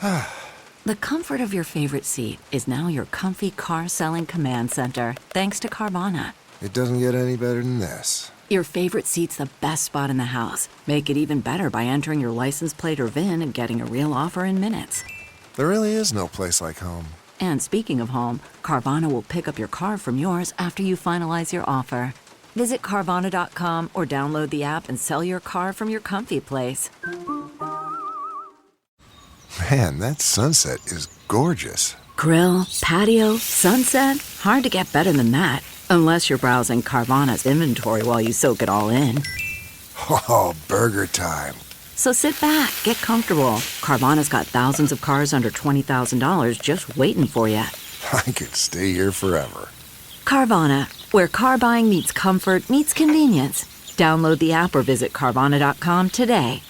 The comfort of your favorite seat is now your comfy car-selling command center, thanks to Carvana. It doesn't get any better than this. Your favorite seat's the best spot in the house. Make it even better by entering your license plate or VIN and getting a real offer in minutes. There really is no place like home. And speaking of home, Carvana will pick up your car from yours after you finalize your offer. Visit Carvana.com or download the app and sell your car from your comfy place. Man, that sunset is gorgeous. Grill, patio, sunset. Hard to get better than that. Unless you're browsing Carvana's inventory while you soak it all in. Oh, burger time. So sit back, get comfortable. Carvana's got thousands of cars under $20,000 just waiting for you. I could stay here forever. Carvana, where car buying meets comfort meets convenience. Download the app or visit Carvana.com today.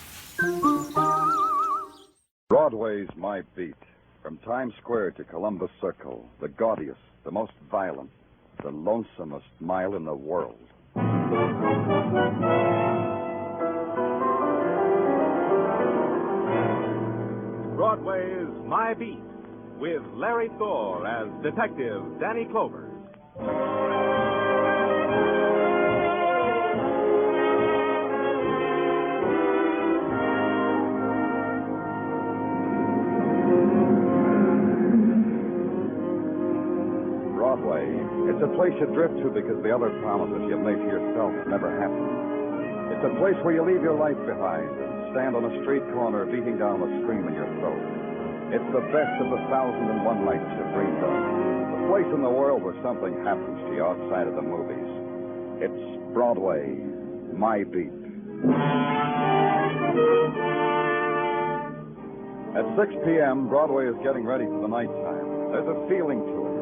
Broadway Is My Beat. From Times Square to Columbus Circle, the gaudiest, the most violent, the lonesomest mile in the world. Broadway Is My Beat, with Larry Thor as Detective Danny Clover. Broadway. It's a place you drift to because the other promises you made to yourself never happen. It's a place where you leave your life behind and stand on a street corner beating down a stream in your throat. It's the best of the 1,001 nights you dreamed of. The place in the world where something happens to you outside of the movies. It's Broadway, My Beat. At 6 p.m., Broadway is getting ready for the nighttime. There's a feeling to it.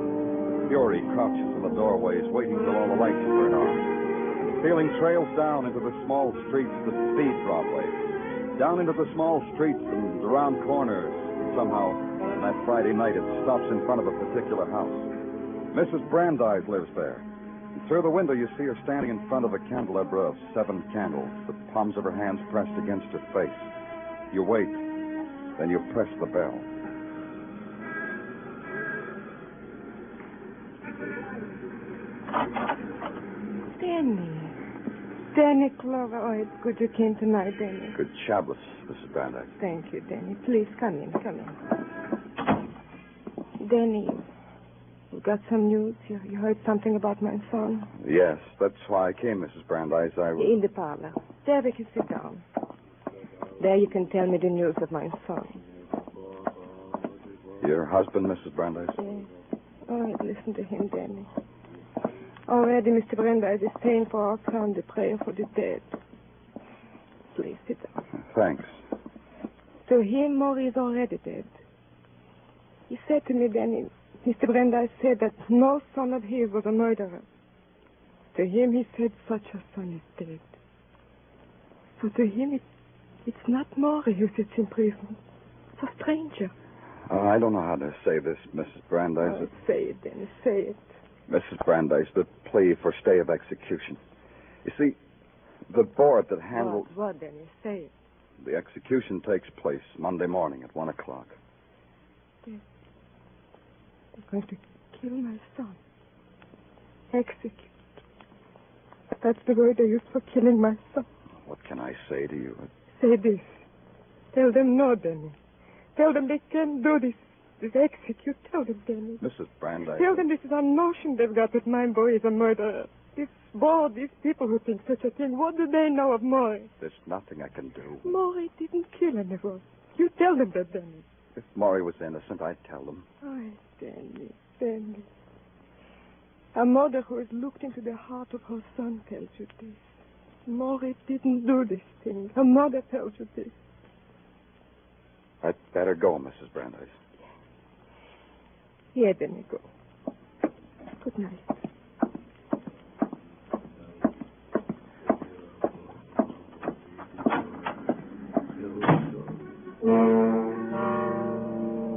Fury crouches in the doorways, waiting till all the lights burn off. The feeling trails down into the small streets that feed Broadway. Down into the small streets and around corners. Somehow, on that Friday night, it stops in front of a particular house. Mrs. Brandeis lives there. And through the window, you see her standing in front of a candelabra of 7 candles, the palms of her hands pressed against her face. You wait. Then you press the bell. Danny Clover. Oh, it's good you came tonight, Danny. Good Shabbos, Mrs. Brandeis. Thank you, Danny. Please, come in. Danny, you got some news? You heard something about my son? Yes, that's why I came, Mrs. Brandeis. In the parlor. There we can sit down. There you can tell me the news of my son. Your husband, Mrs. Brandeis? Yes. All right, listen to him, Danny. Already, Mr. Brandeis is saying for our son the prayer for the dead. Please sit down. Thanks. To him, Maury is already dead. He said to me, Danny, Mr. Brandeis said that no son of his was a murderer. To him, he said such a son is dead. So to him, it's not Maury who sits in prison. It's a stranger. I don't know how to say this, Mrs. Brandeis. Oh, say it, Danny, say it. Mrs. Brandeis, the plea for stay of execution. You see, the board that handles... What, Danny? Say it. The execution takes place Monday morning at 1 o'clock. They're going to kill my son. Execute. That's the word they use for killing my son. What can I say to you? Say this. Tell them no, Danny. Tell them they can't do this. This execute. Tell them, Danny. Mrs. Brandeis... Tell them this is a notion they've got that my boy is a murderer. This board, these people who think such a thing, what do they know of Maury? There's nothing I can do. Maury didn't kill anyone. You tell them that, Danny. If Maury was innocent, I'd tell them. Oh, Danny. A mother who has looked into the heart of her son tells you this. Maury didn't do this thing. Her mother tells you this. I'd better go, Mrs. Brandeis. Yeah, Danny, go. Good night.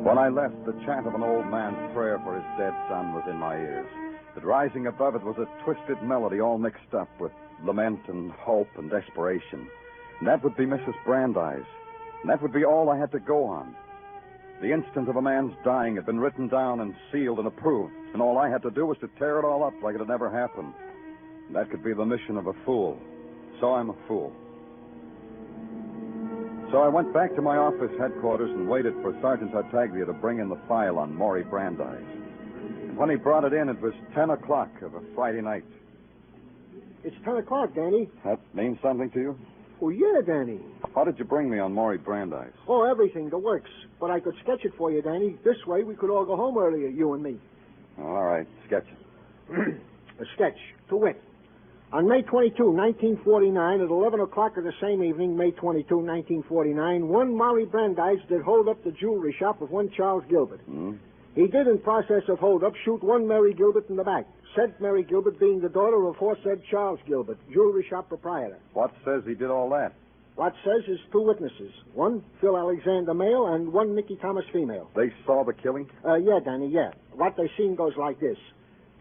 When I left, the chant of an old man's prayer for his dead son was in my ears. But rising above it was a twisted melody all mixed up with lament and hope and desperation. And that would be Mrs. Brandeis. And that would be all I had to go on. The instant of a man's dying had been written down and sealed and approved, and all I had to do was to tear it all up like it had never happened. And that could be the mission of a fool. So I'm a fool. So I went back to my office headquarters and waited for Sergeant Tartaglia to bring in the file on Maury Brandeis. When he brought it in, it was 10 o'clock of a Friday night. It's 10 o'clock, Danny. That means something to you? Oh, yeah, Danny. How did you bring me on Maury Brandeis? Oh, everything, the works. But I could sketch it for you, Danny. This way we could all go home earlier, you and me. All right, sketch it. A sketch, to wit. On May 22, 1949, at 11 o'clock of the same evening, May 22, 1949, one Maury Brandeis did hold up the jewelry shop of one Charles Gilbert. He did, in process of hold-up, shoot one Mary Gilbert in the back. Said Mary Gilbert being the daughter of aforesaid Charles Gilbert, jewelry shop proprietor. What says he did all that? What says is two witnesses. One, Phil Alexander, male, and one, Nicky Thomas, female. They saw the killing? Yeah, Danny, yeah. What they seen goes like this.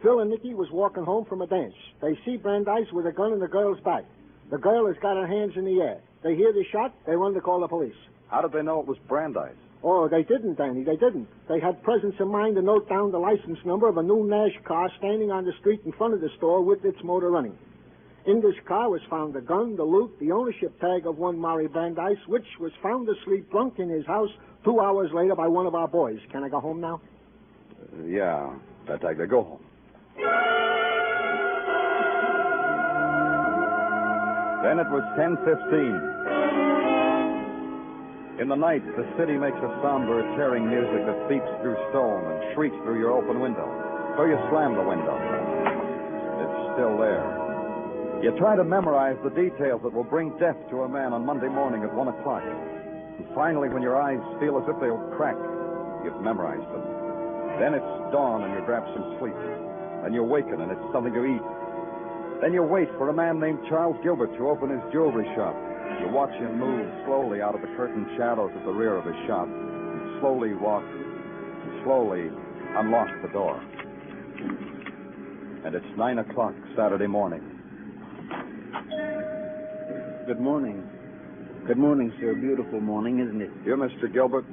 Phil and Nicky was walking home from a dance. They see Brandeis with a gun in the girl's back. The girl has got her hands in the air. They hear the shot. They run to call the police. How did they know it was Brandeis? Oh, they didn't, Danny. They didn't. They had presence of mind to note down the license number of a new Nash car standing on the street in front of the store with its motor running. In this car was found the gun, the loot, the ownership tag of one Maury Brandeis, which was found asleep drunk in his house 2 hours later by one of our boys. Can I go home now? Yeah, Tartaglia, go home. Then it was 10:15. In the night, the city makes a somber, tearing music that beeps through stone and shrieks through your open window. So you slam the window. It's still there. You try to memorize the details that will bring death to a man on Monday morning at 1 o'clock. And finally, when your eyes feel as if they'll crack, you've memorized them. Then it's dawn and you grab some sleep. Then you waken and it's something to eat. Then you wait for a man named Charles Gilbert to open his jewelry shop. You watch him move slowly out of the curtained shadows at the rear of his shop. And slowly walk, and slowly unlock the door. And it's 9 o'clock Saturday morning. Good morning. Good morning, sir. Beautiful morning, isn't it? You're Mr. Gilbert?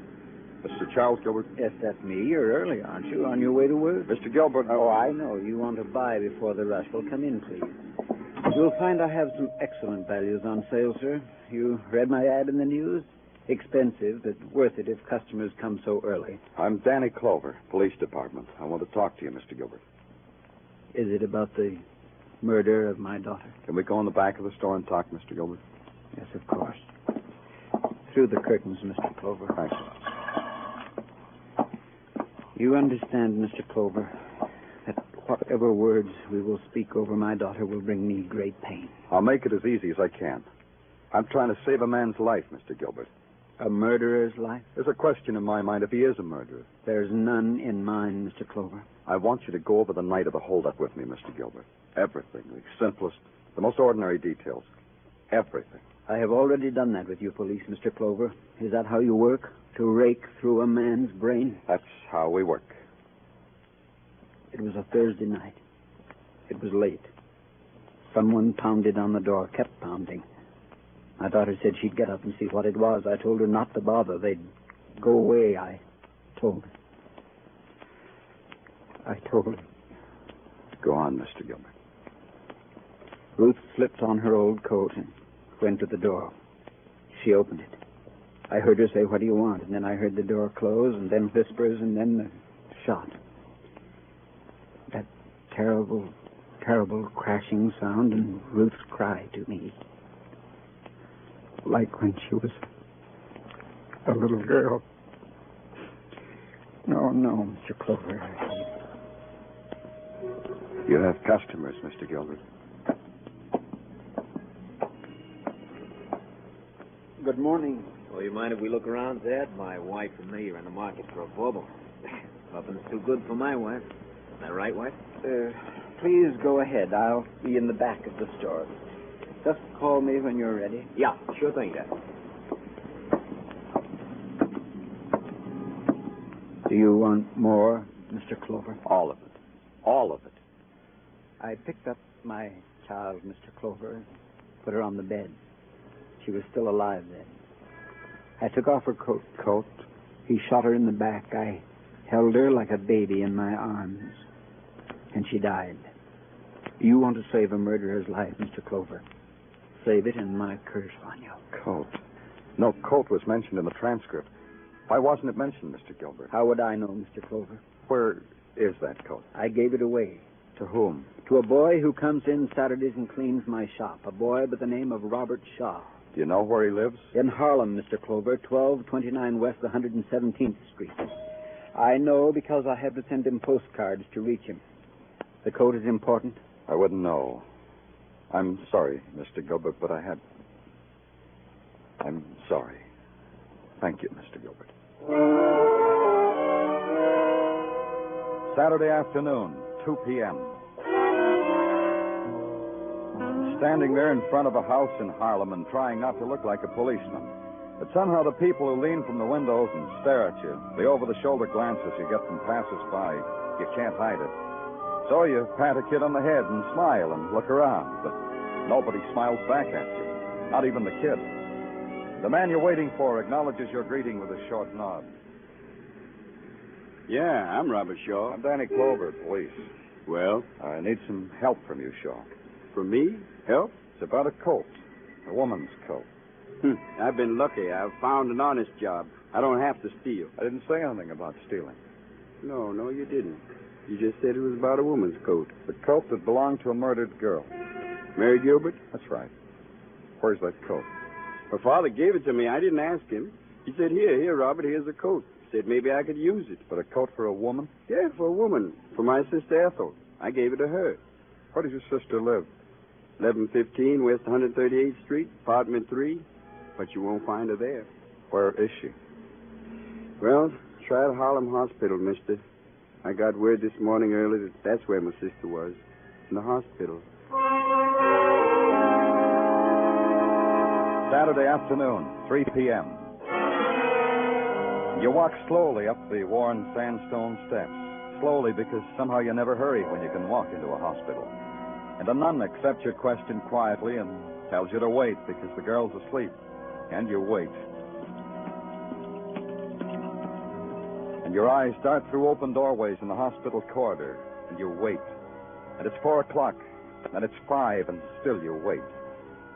Mr. Charles Gilbert? Yes, that's me. You're early, aren't you? On your way to work? Mr. Gilbert... Oh, I know. You want to buy before the rush. Well, come in, please. You'll find I have some excellent values on sale, sir. You read my ad in the news? Expensive, but worth it if customers come so early. I'm Danny Clover, Police Department. I want to talk to you, Mr. Gilbert. Is it about the murder of my daughter? Can we go in the back of the store and talk, Mr. Gilbert? Yes, of course. Through the curtains, Mr. Clover. Thanks. You understand, Mr. Clover, that whatever words we will speak over my daughter will bring me great pain. I'll make it as easy as I can. I'm trying to save a man's life, Mr. Gilbert. A murderer's life? There's a question in my mind if he is a murderer. There's none in mine, Mr. Clover. I want you to go over the night of the holdup with me, Mr. Gilbert. Everything, the simplest, the most ordinary details. Everything. I have already done that with you, police, Mr. Clover. Is that how you work? To rake through a man's brain? That's how we work. It was a Thursday night. It was late. Someone pounded on the door, kept pounding. My daughter said she'd get up and see what it was. I told her not to bother. They'd go away, I told her. Go on, Mr. Gilbert. Ruth slipped on her old coat and went to the door. She opened it. I heard her say, "What do you want?" And then I heard the door close, and then whispers, and then the shot. That terrible, terrible crashing sound, and Ruth's cry to me. Like when she was a little girl. No, Mr. Clover. You have customers, Mr. Gilbert. Good morning. Well, you mind if we look around, Dad? My wife and me are in the market for a bauble. Nothing's too good for my wife. Isn't that right, wife? Please go ahead. I'll be in the back of the store. Just call me when you're ready. Yeah, sure thing, Dad. Do you want more, Mr. Clover? All of it. All of it. I picked up my child, Mr. Clover, and put her on the bed. She was still alive then. I took off her coat, He shot her in the back. I held her like a baby in my arms. And she died. You want to save a murderer's life, Mr. Clover. Save it and my curse on you. Coat. No coat was mentioned in the transcript. Why wasn't it mentioned, Mr. Gilbert? How would I know, Mr. Clover? Where is that coat? I gave it away. To whom? To a boy who comes in Saturdays and cleans my shop. A boy by the name of Robert Shaw. Do you know where he lives? In Harlem, Mr. Clover, 1229 West 117th Street. I know because I had to send him postcards to reach him. The coat is important? I wouldn't know. I'm sorry, Mr. Gilbert, but I'm sorry. Thank you, Mr. Gilbert. Saturday afternoon, 2 p.m. Standing there in front of a house in Harlem and trying not to look like a policeman. But somehow the people who lean from the windows and stare at you, the over-the-shoulder glances you get from passers-by, you can't hide it. So you pat a kid on the head and smile and look around, but nobody smiles back at you, not even the kid. The man you're waiting for acknowledges your greeting with a short nod. Yeah, I'm Robert Shaw. I'm Danny Clover, police. Well? I need some help from you, Shaw. From me? Help? It's about a coat, a woman's coat. I've been lucky. I've found an honest job. I don't have to steal. I didn't say anything about stealing. No, you didn't. You just said it was about a woman's coat. The coat that belonged to a murdered girl. Mary Gilbert? That's right. Where's that coat? Her father gave it to me. I didn't ask him. He said, here, Robert, here's a coat. Said maybe I could use it. But a coat for a woman? Yeah, for a woman. For my sister Ethel. I gave it to her. Where does your sister live? 1115 West 138th Street, apartment 3. But you won't find her there. Where is she? Well, try the Harlem Hospital, mister. I got word this morning early that that's where my sister was. In the hospital. Saturday afternoon, 3 p.m. You walk slowly up the worn sandstone steps. Slowly because somehow you never hurry when you can walk into a hospital. And a nun accepts your question quietly and tells you to wait because the girl's asleep. And you wait. And your eyes dart through open doorways in the hospital corridor, and you wait. And it's 4 o'clock, and it's 5, and still you wait.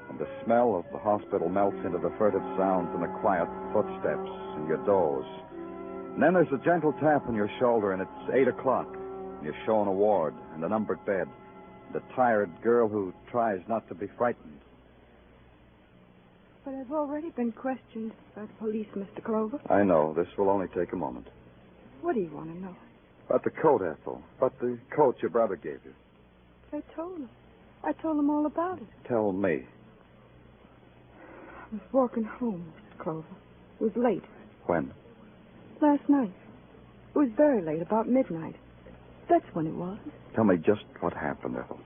And the smell of the hospital melts into the furtive sounds and the quiet footsteps, and you doze. And then there's a gentle tap on your shoulder, and it's 8 o'clock. And you're shown a ward and a numbered bed, and a tired girl who tries not to be frightened. But I've already been questioned by the police, Mr. Clover. I know. This will only take a moment. What do you want to know? About the coat, Ethel. About the coat your brother gave you. I told him. I told him all about it. Tell me. I was walking home, Mr. Clover. It was late. When? Last night. It was very late, about midnight. That's when it was. Tell me just what happened, Ethel.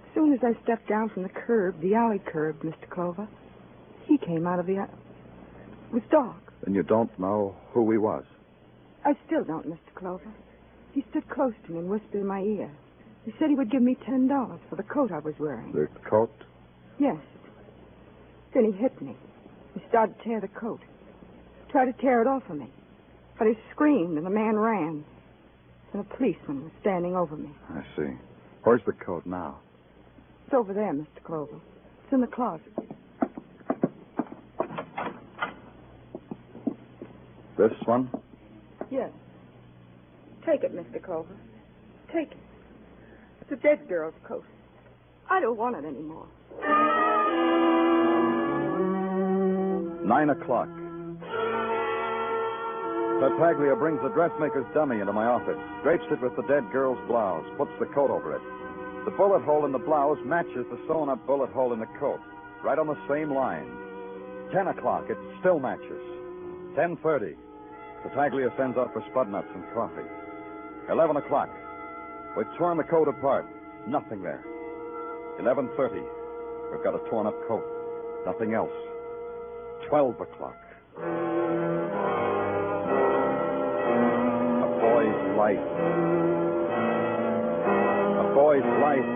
As soon as I stepped down from the curb, the alley curb, Mr. Clover, he came out of the alley. It was dark. Then you don't know who he was? I still don't, Mr. Clover. He stood close to me and whispered in my ear. He said he would give me $10 for the coat I was wearing. The coat? Yes. Then he hit me. He started to tear the coat. Tried to tear it off of me. But I screamed and the man ran. And a policeman was standing over me. I see. Where's the coat now? It's over there, Mr. Clover. It's in the closet. This one? Yes. Take it, Mr. Clover. Take it. It's a dead girl's coat. I don't want it anymore. 9 o'clock. Tartaglia brings the dressmaker's dummy into my office, drapes it with the dead girl's blouse, puts the coat over it. The bullet hole in the blouse matches the sewn-up bullet hole in the coat, right on the same line. 10 o'clock, it still matches. 10:30, Tartaglia sends out for spud nuts and coffee. 11 o'clock, we've torn the coat apart. Nothing there. 11:30, we've got a torn-up coat. Nothing else. 12 o'clock. A boy's life. A boy's life.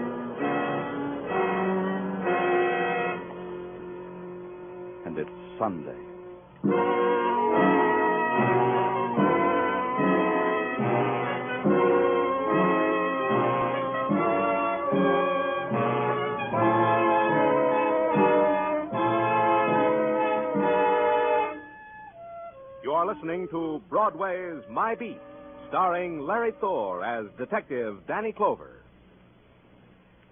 And it's Sunday. You are listening to Broadway's My Beat, starring Larry Thor as Detective Danny Clover.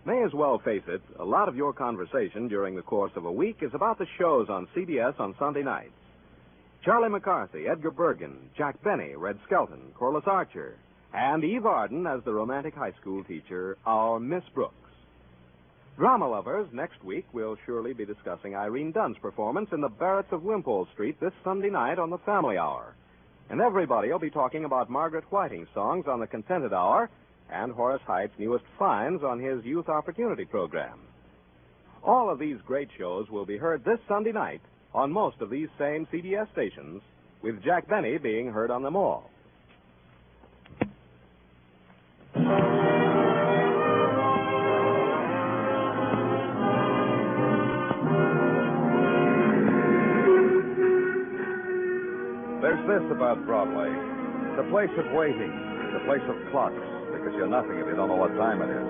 May as well face it, a lot of your conversation during the course of a week is about the shows on CBS on Sunday nights. Charlie McCarthy, Edgar Bergen, Jack Benny, Red Skelton, Corliss Archer, and Eve Arden as the romantic high school teacher, our Miss Brooks. Drama lovers, next week will surely be discussing Irene Dunn's performance in the Barretts of Wimpole Street this Sunday night on the Family Hour. And everybody will be talking about Margaret Whiting's songs on the Contented Hour and Horace Height's newest finds on his Youth Opportunity program. All of these great shows will be heard this Sunday night on most of these same CBS stations, with Jack Benny being heard on them all. There's this about Broadway. It's a place of waiting. It's a place of clocks, because you're nothing if you don't know what time it is.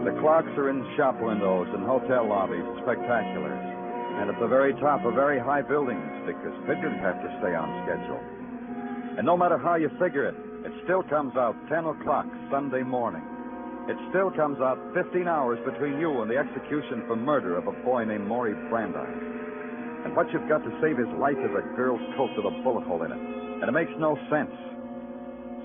The clocks are in shop windows and hotel lobbies, spectaculars. And at the very top of very high buildings, because pigeons have to stay on schedule. And no matter how you figure it, it still comes out 10 o'clock Sunday morning. It still comes out 15 hours between you and the execution for murder of a boy named Maury Brandeis. And what you've got to save his life is a girl's coat with a bullet hole in it. And it makes no sense.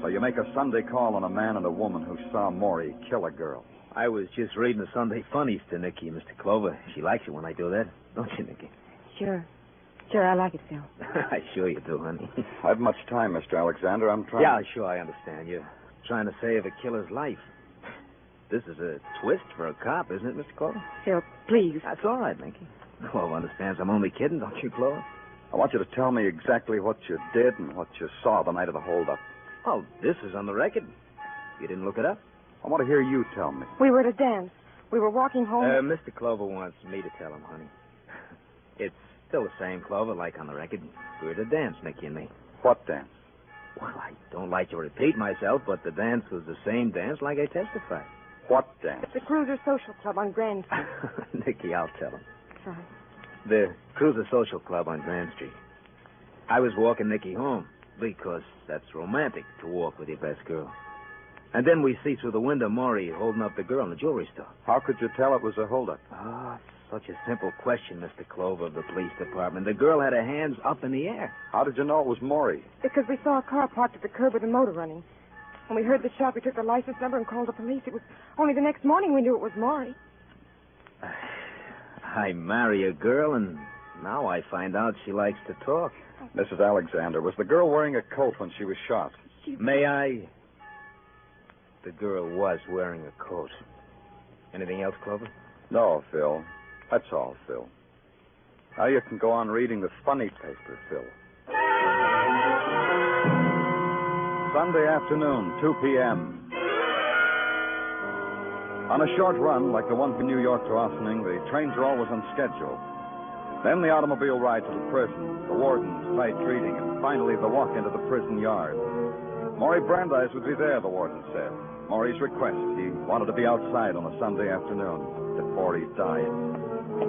So you make a Sunday call on a man and a woman who saw Maury kill a girl. I was just reading the Sunday funnies to Nikki, Mr. Clover. She likes it when I do that. Don't you, Nikki? Sure. Sure, I like it, Phil. I sure you do, honey. I've much time, Mr. Alexander. I'm trying... Yeah, sure, I understand. You're trying to save a killer's life. This is a twist for a cop, isn't it, Mr. Clover? Phil, please. That's all right, Nikki. Clover understands I'm only kidding, don't you, Clover? I want you to tell me exactly what you did and what you saw the night of the holdup. Oh, this is on the record. You didn't look it up? I want to hear you tell me. We were at a dance. We were walking home. Mr. Clover wants me to tell him, honey. It's still the same, Clover, like on the record. We were at a dance, Nicky and me. What dance? Well, I don't like to repeat myself, but the dance was the same dance like I testified. What dance? The Cruiser Social Club on Grand Street. Nicky, I'll tell him. Sorry. The Cruiser Social Club on Grand Street. I was walking Nicky home because that's romantic to walk with your best girl. And then we see through the window Maury holding up the girl in the jewelry store. How could you tell it was a holdup? Oh, such a simple question, Mr. Clover of the police department. The girl had her hands up in the air. How did you know it was Maury? Because we saw a car parked at the curb with a motor running. When we heard the shot, we took the license number and called the police. It was only the next morning we knew it was Maury. I marry a girl, and now I find out she likes to talk. Mrs. Alexander, was the girl wearing a coat when she was shot? May I? The girl was wearing a coat. Anything else, Clover? No, Phil. That's all, Phil. Now you can go on reading the funny paper, Phil. Sunday afternoon, 2 p.m. On a short run, like the one from New York to Ossining, the trains are always on schedule. Then the automobile ride to the prison, the warden's tight greeting, and finally the walk into the prison yard. Maury Brandeis would be there, the warden said. Maury's request. He wanted to be outside on a Sunday afternoon before he died.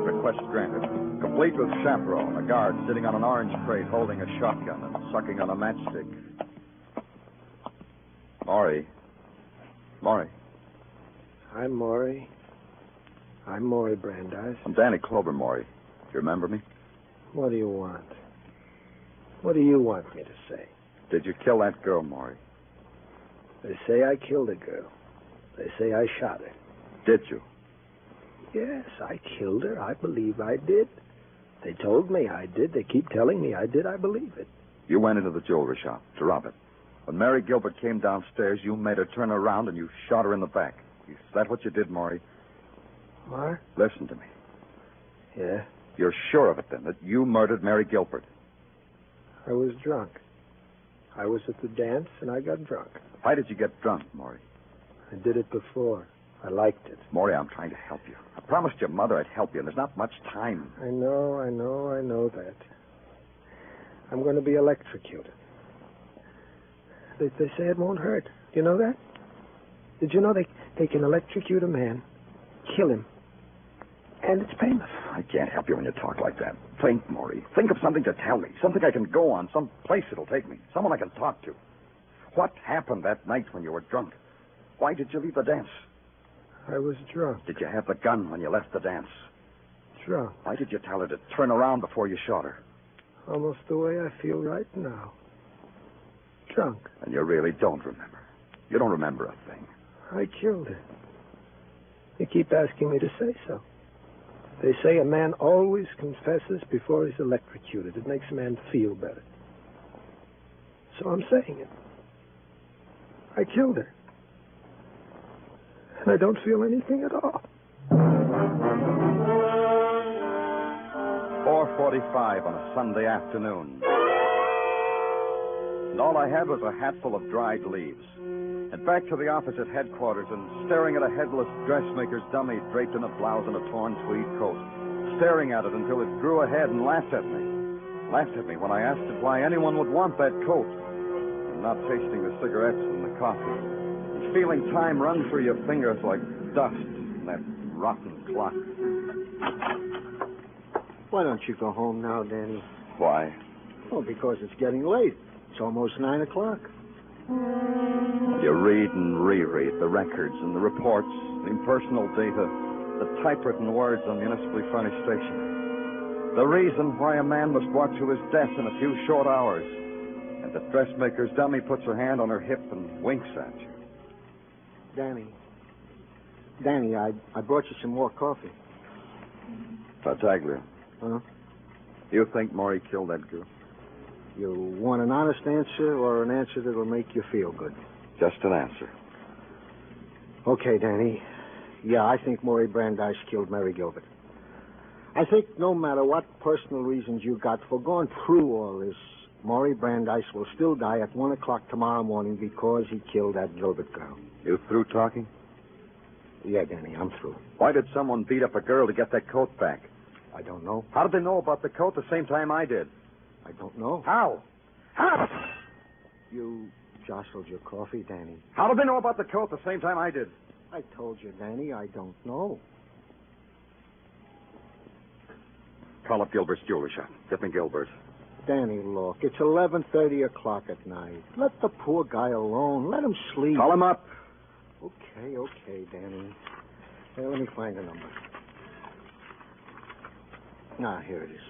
Request granted. Complete with chaperone, a guard sitting on an orange crate holding a shotgun and sucking on a matchstick. Maury. Maury. I'm Maury. I'm Maury Brandeis. I'm Danny Clover, Maury. Do you remember me? What do you want? What do you want me to say? Did you kill that girl, Maury? They say I killed a girl. They say I shot her. Did you? Yes, I killed her. I believe I did. They told me I did. They keep telling me I did. I believe it. You went into the jewelry shop to rob it. When Mary Gilbert came downstairs, you made her turn around and you shot her in the back. Is that what you did, Maury? What? Listen to me. Yeah? You're sure of it, then, that you murdered Mary Gilbert? I was drunk. I was at the dance, and I got drunk. Why did you get drunk, Maury? I did it before. I liked it. Maury, I'm trying to help you. I promised your mother I'd help you, and there's not much time. I know that. I'm going to be electrocuted. They say it won't hurt. Do you know that? Did you know they can electrocute a man, kill him, and it's painless? I can't help you when you talk like that. Think, Maury. Think of something to tell me. Something I can go on. Some place it'll take me. Someone I can talk to. What happened that night when you were drunk? Why did you leave the dance? I was drunk. Did you have the gun when you left the dance? Drunk. Why did you tell her to turn around before you shot her? Almost the way I feel right now. Drunk. And you really don't remember. You don't remember a thing. I killed her. You keep asking me to say so. They say a man always confesses before he's electrocuted. It makes a man feel better. So I'm saying it. I killed her. And I don't feel anything at all. 4:45 on a Sunday afternoon. And all I had was a hatful of dried leaves. And back to the office at headquarters and staring at a headless dressmaker's dummy draped in a blouse and a torn tweed coat. Staring at it until it grew ahead and laughed at me. Laughed at me when I asked it why anyone would want that coat. And not tasting the cigarettes and the coffee. And feeling time run through your fingers like dust in that rotten clock. Why don't you go home now, Danny? Why? Oh, because it's getting late. It's almost 9 o'clock. You read and reread the records and the reports, the impersonal data, the typewritten words on municipally furnished stations. The reason why a man must walk to his death in a few short hours. And the dressmaker's dummy puts her hand on her hip and winks at you. Danny, I brought you some more coffee. Tartaglia. Huh? You think Maury killed that girl? You want an honest answer or an answer that'll make you feel good? Just an answer. Okay, Danny. Yeah, I think Maury Brandeis killed Mary Gilbert. I think no matter what personal reasons you got for going through all this, Maury Brandeis will still die at 1 o'clock tomorrow morning because he killed that Gilbert girl. You through talking? Yeah, Danny, I'm through. Why did someone beat up a girl to get that coat back? I don't know. How did they know about the coat the same time I did? I don't know. How? How? You jostled your coffee, Danny. How did they know about the coat the same time I did? I told you, Danny, I don't know. Call up Gilbert's jewelry shop. Get me Gilbert. Danny, look, it's 11:30 o'clock at night. Let the poor guy alone. Let him sleep. Call him up. Okay, Danny. Hey, let me find the number. Here it is.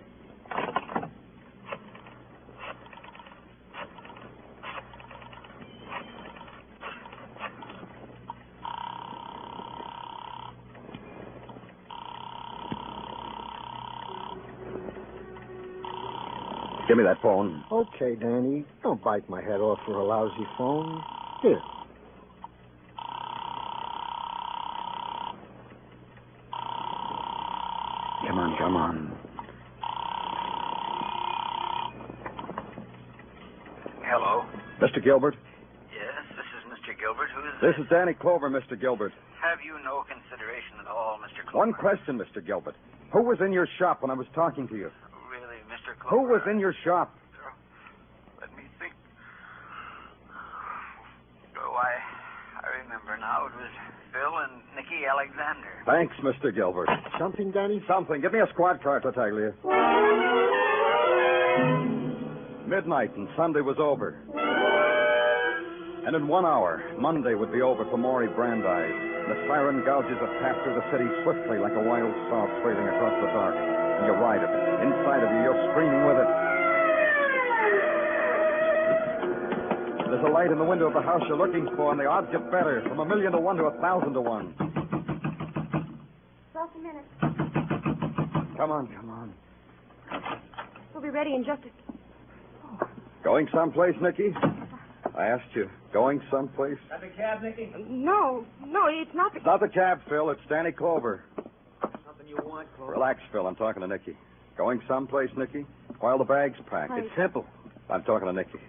Give me that phone. Okay, Danny. Don't bite my head off for a lousy phone. Here. Come on. Hello. Mr. Gilbert? Yes, this is Mr. Gilbert. Who is This is Danny Clover, Mr. Gilbert. Have you no consideration at all, Mr. Clover? One question, Mr. Gilbert. Who was in your shop when I was talking to you? Really, Mr. Clover? Who was in your shop? Let me think. Oh, I remember now. It was Phil and Nicky Alexander. Thanks, Mr. Gilbert. Something, Danny? Something. Give me a squad car, Tartaglia. Midnight and Sunday was over. And in 1 hour, Monday would be over for Maury Brandeis. The siren gouges a path through the city swiftly like a wild saw trailing across the dark. And you ride it. Inside of you, you're screaming with it. There's a light in the window of the house you're looking for, and the odds get better, from 1,000,000 to 1 to 1,000 to 1. Just a minute. Come on. We'll be ready in just a... Going someplace, Nicky? I asked you. Going someplace? Got the cab, Nicky? No, it's not the... It's not the cab, Phil. It's Danny Clover. Something you want, Clover? Relax, Phil. I'm talking to Nicky. Going someplace, Nicky? While the bag's packed. Right. It's simple. I'm talking to Nicky.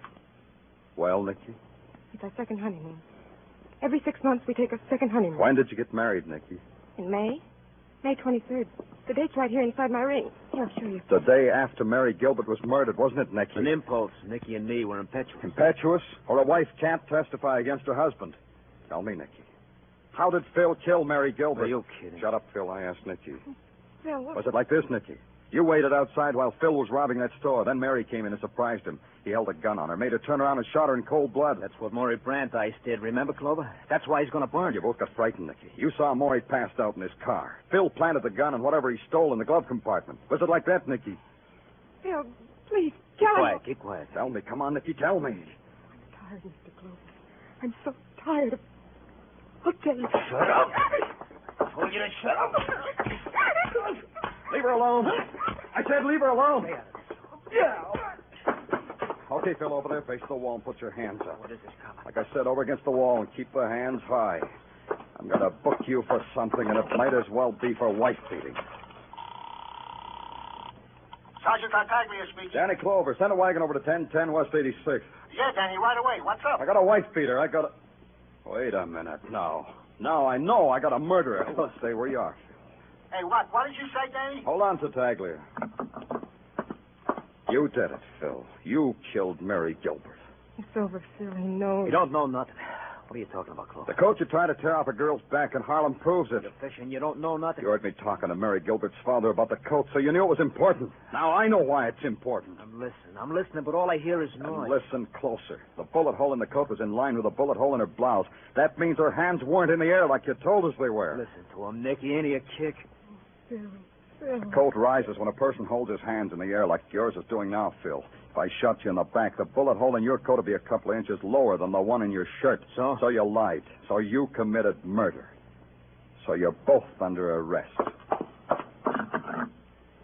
Well, Nicky? It's our second honeymoon. Every 6 months we take a second honeymoon. When did you get married, Nicky? In May? May 23rd. The date's right here inside my ring. Here, I'll show you. The day after Mary Gilbert was murdered, wasn't it, Nicky? An impulse. Nicky and me were impetuous. Impetuous? Or a wife can't testify against her husband? Tell me, Nicky. How did Phil kill Mary Gilbert? Are you kidding? Shut up, Phil. I asked Nicky. Phil, what... Was it like this, Nicky? You waited outside while Phil was robbing that store. Then Mary came in and surprised him. He held a gun on her, made her turn around and shot her in cold blood. That's what Maury Brandeis did, remember, Clover? That's why he's going to burn You both got frightened, Nicky. You saw Maury passed out in his car. Phil planted the gun and whatever he stole in the glove compartment. Was it like that, Nicky? Phil, please, Keep tell quiet, keep quiet. Tell me. Come on, Nicky, tell me. I'm tired, Mr. Clover. I'm so tired of... I'll tell you. Shut up. I told you to shut up. Leave her alone. I said leave her alone. Yeah. Okay, Phil, over there, face the wall and put your hands up. What is this, Copper? Like I said, over against the wall and keep the hands high. I'm going to book you for something, and it might as well be for wife beating. Sergeant Tartaglia speaking. Danny Clover, send a wagon over to 1010 West 86th. Yeah, Danny, right away. What's up? I got a wife beater. I got a... Wait a minute. No, I know. I got a murderer. Stay where you are. Hey, what? What did you say, Danny? Hold on, Tartaglia. You did it, Phil. You killed Mary Gilbert. It's over, Phil. I know. You don't know nothing. What are you talking about, Clover? The coat you tried to tear off a girl's back in Harlem proves it. You're fishing. You don't know nothing. You heard me talking to Mary Gilbert's father about the coat, so you knew it was important. Now I know why it's important. I'm listening, but all I hear is noise. And listen closer. The bullet hole in the coat was in line with the bullet hole in her blouse. That means her hands weren't in the air like you told us they were. Listen to him, Nicky. Ain't he a kick? Phil. The coat rises when a person holds his hands in the air like yours is doing now, Phil. If I shot you in the back, the bullet hole in your coat would be a couple of inches lower than the one in your shirt. So? So you lied. So you committed murder. So you're both under arrest.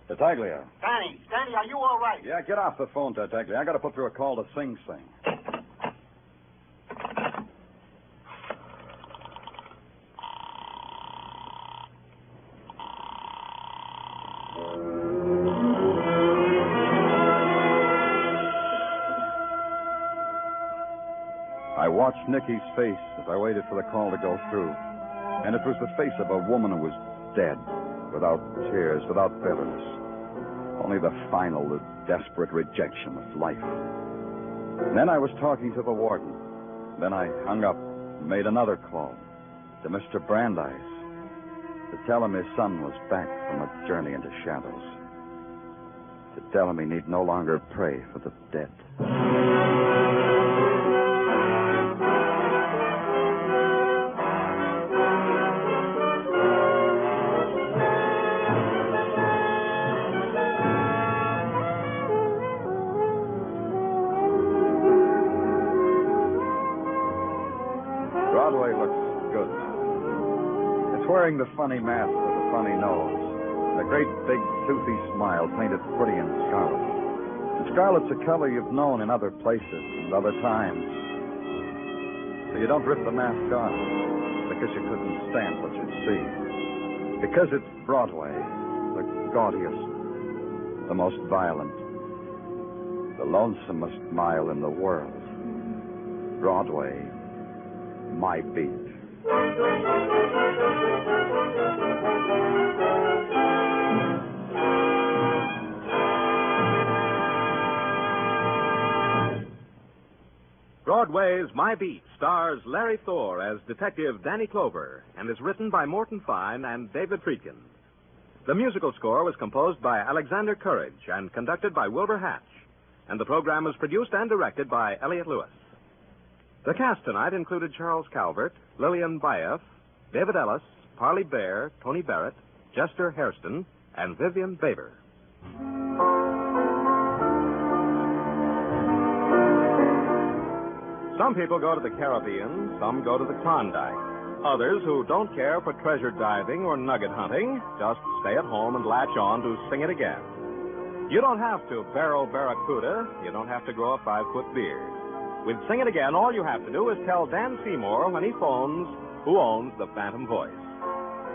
Tartaglia. Danny, are you all right? Yeah, get off the phone, Tartaglia. I got to put through a call to Sing Sing. I watched Nicky's face as I waited for the call to go through. And it was the face of a woman who was dead, without tears, without bitterness. Only the final, the desperate rejection of life. And then I was talking to the warden. Then I hung up and made another call to Mr. Brandeis to tell him his son was back from a journey into shadows. To tell him he need no longer pray for the dead. Broadway looks good now. It's wearing the funny mask with the funny nose. And a great big toothy smile painted pretty in scarlet. And scarlet's a color you've known in other places and other times. So you don't rip the mask off because you couldn't stand what you'd see. Because it's Broadway, the gaudiest, the most violent, the lonesomest mile in the world. Broadway, my beat. Broadway's My Beat stars Larry Thor as Detective Danny Clover and is written by Morton Fine and David Friedkin. The musical score was composed by Alexander Courage and conducted by Wilbur Hatch, and the program was produced and directed by Elliott Lewis. The cast tonight included Charles Calvert, Lillian Baeff, David Ellis, Parley Bear, Tony Barrett, Chester Hairston, and Vivian Baber. Some people go to the Caribbean, some go to the Klondike. Others who don't care for treasure diving or nugget hunting just stay at home and latch on to Sing It Again. You don't have to barrel barracuda. You don't have to grow a 5-foot beard. With Sing It Again, all you have to do is tell Dan Seymour when he phones who owns the Phantom Voice.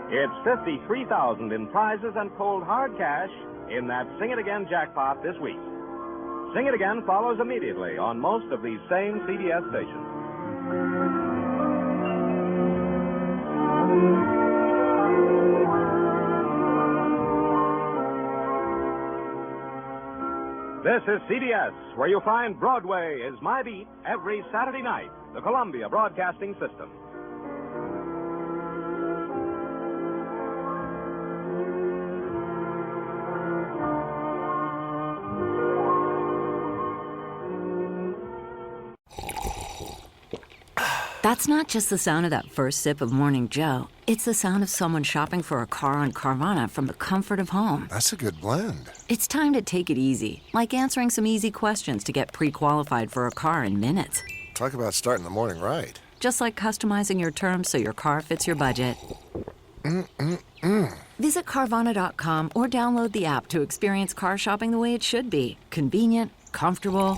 It's $53,000 in prizes and cold hard cash in that Sing It Again jackpot this week. Sing It Again follows immediately on most of these same CBS stations. This is CBS, where you find Broadway Is My Beat every Saturday night, the Columbia Broadcasting System. That's not just the sound of that first sip of Morning Joe. It's the sound of someone shopping for a car on Carvana from the comfort of home. That's a good blend. It's time to take it easy, like answering some easy questions to get pre-qualified for a car in minutes. Talk about starting the morning right. Just like customizing your terms so your car fits your budget. Visit Carvana.com or download the app to experience car shopping the way it should be. Convenient, comfortable.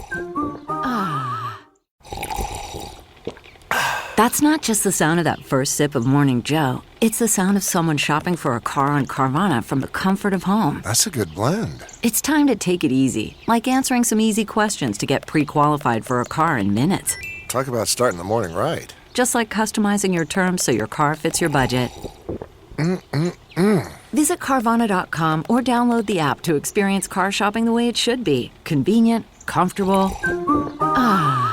Ah. That's not just the sound of that first sip of Morning Joe. It's the sound of someone shopping for a car on Carvana from the comfort of home. That's a good blend. It's time to take it easy, like answering some easy questions to get pre-qualified for a car in minutes. Talk about starting the morning right. Just like customizing your terms so your car fits your budget. Visit Carvana.com or download the app to experience car shopping the way it should be. Convenient, comfortable. Ah.